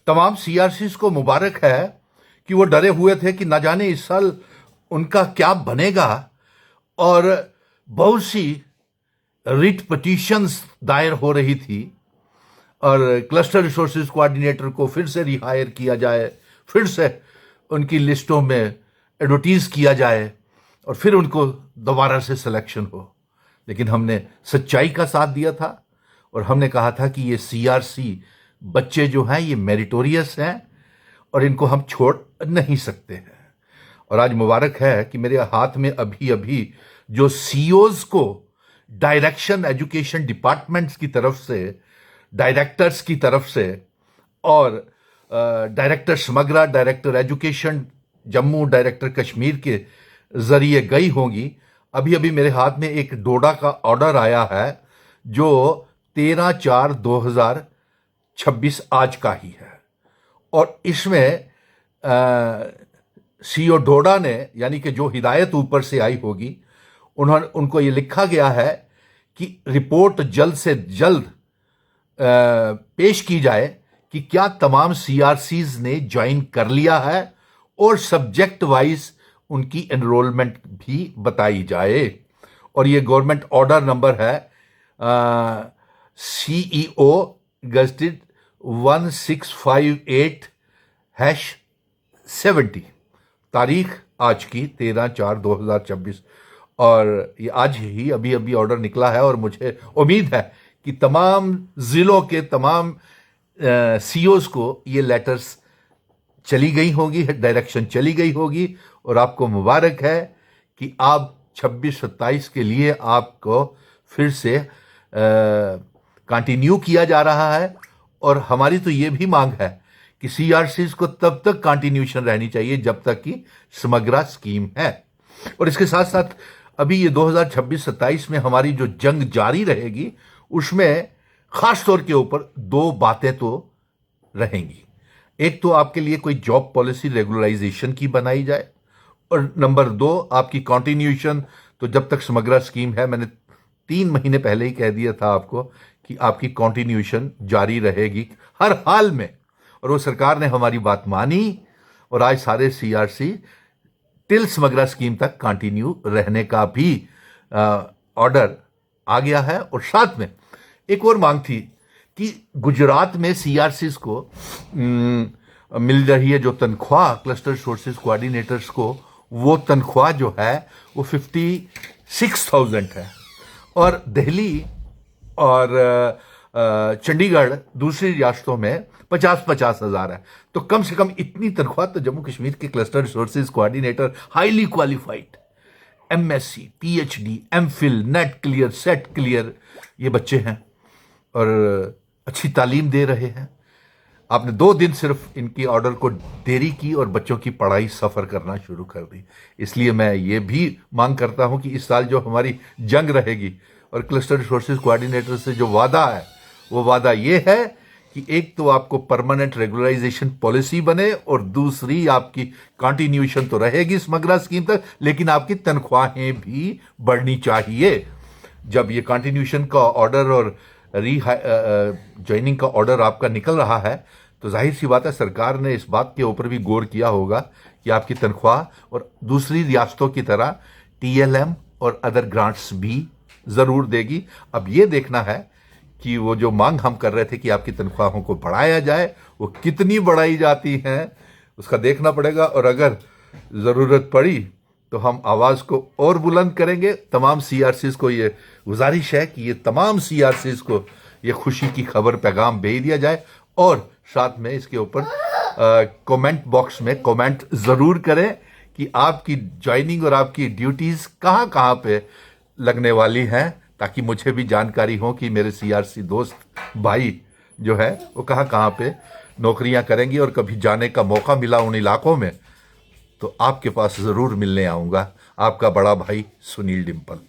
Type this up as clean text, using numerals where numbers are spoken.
तमाम सीआरसीज को मुबारक है कि वो डरे हुए थे कि न जाने इस साल उनका क्या बनेगा, और बहुत सी रिट पिटीशंस दायर हो रही थी और क्लस्टर रिसोर्सेज कोऑर्डिनेटर को फिर से रिहायर किया जाए, फिर से उनकी लिस्टों में एडवर्टीज किया जाए और फिर उनको दोबारा से सिलेक्शन हो। लेकिन हमने सच्चाई का साथ दिया था और हमने कहा था कि ये सीआरसी बच्चे जो हैं ये मेरिटोरियस हैं और इनको हम छोड़ नहीं सकते हैं। और आज मुबारक है कि मेरे हाथ में अभी अभी जो सीईओज को डायरेक्शन एजुकेशन डिपार्टमेंट्स की तरफ से, डायरेक्टर्स की तरफ से और director Samagra, director education Jammu, director Kashmir के जरिए गई होंगी। अभी अभी मेरे हाथ में एक डोडा का ऑर्डर आया है जो 13/4/2026 आज का ही है और इसमें सीईओ डोडा ने, यानी कि जो हिदायत ऊपर से आई होगी, उनको ये लिखा गया है कि रिपोर्ट जल्द से जल्द पेश की जाए कि क्या तमाम सीआरसीज ने ज्वाइन कर लिया है और सब्जेक्ट वाइज उनकी एनरोलमेंट भी बताई जाए। और ये गवर्नमेंट ऑर्डर नंबर है सीईओ गजटेड 1658/70, तारीख आज की 13/4/2026 और ये आज ही अभी अभी ऑर्डर निकला है। और मुझे उम्मीद है कि तमाम जिलों के तमाम सीईओज को ये लेटर्स चली गई होगी, डायरेक्शन चली गई होगी और आपको मुबारक है कि आप 26-27 के लिए आपको फिर से कंटिन्यू किया जा रहा है। और हमारी तो ये भी मांग है कि सीआरसीज को तब तक कंटिन्यूशन रहनी चाहिए जब तक कि समग्रा स्कीम है। और इसके साथ साथ अभी ये 2026-27 में हमारी जो जंग जारी रहेगी उसमें खास तौर के ऊपर दो बातें तो रहेंगी। एक तो आपके लिए कोई जॉब पॉलिसी रेगुलराइजेशन की बनाई जाए और नंबर 2 आपकी कंटिन्यूशन। तो जब तक समग्रा स्कीम है, मैंने 3 महीने पहले ही कह दिया था आपको कि आपकी कंटिन्यूशन जारी रहेगी हर हाल में। और वो सरकार ने हमारी बात मानी और आज सारे सीआरसी टिल समग्रा स्कीम तक कंटिन्यू रहने का भी ऑर्डर आ गया है। और साथ में एक और मांग थी कि गुजरात में सीआरसीज को मिल रही है जो तनख्वाह क्लस्टर रिसोर्सेज कोऑर्डिनेटर्स को, वो तनख्वाह जो है वो 56,000 है और दिल्ली और चंडीगढ़ दूसरी रियासतों में 50-50 हज़ार है। तो कम से कम इतनी तनख्वाह तो जम्मू कश्मीर के cluster resources coordinator, highly qualified, MSc, PhD, MPhil, net clear, set clear ये बच्चे हैं और अच्छी तालीम दे रहे हैं। आपने 2 दिन सिर्फ इनकी ऑर्डर को देरी की और बच्चों की पढ़ाई सफ़र करना शुरू कर दी। इसलिए मैं ये भी मांग करता हूं कि इस साल जो हमारी जंग रहेगी और क्लस्टर रिसोर्सेज कोऑर्डिनेटर से जो वादा है वो वादा ये है कि एक तो आपको परमानेंट रेगुलराइजेशन पॉलिसी बने और दूसरी आपकी कंटिन्यूशन तो रहेगी समग्रा स्कीम तक, लेकिन आपकी तनख्वाहें भी बढ़नी चाहिए। जब ये कंटिन्यूशन का ऑर्डर और ज्वाइनिंग का ऑर्डर आपका निकल रहा है तो जाहिर सी बात है सरकार ने इस बात के ऊपर भी गौर किया होगा कि आपकी तनख्वाह और दूसरी रियासतों की तरह टीएलएम और अदर ग्रांट्स भी ज़रूर देगी। अब ये देखना है कि वो जो मांग हम कर रहे थे कि आपकी तनख्वाहों को बढ़ाया जाए वो कितनी बढ़ाई जाती हैं उसका देखना पड़ेगा। और अगर ज़रूरत पड़ी तो हम आवाज़ को और बुलंद करेंगे। तमाम सीआरसीज को ये गुजारिश है कि ये तमाम सीआरसीज को ये खुशी की खबर पैगाम भेज दिया जाए और साथ में इसके ऊपर कमेंट बॉक्स में कमेंट ज़रूर करें कि आपकी ज्वाइनिंग और आपकी ड्यूटीज़ कहाँ कहाँ पे लगने वाली हैं, ताकि मुझे भी जानकारी हो कि मेरे सीआरसी दोस्त भाई जो है वो कहाँ कहाँ पे नौकरियां करेंगी। और कभी जाने का मौका मिला उन इलाकों में तो आपके पास ज़रूर मिलने आऊँगा। आपका बड़ा भाई सुनील डिम्पल।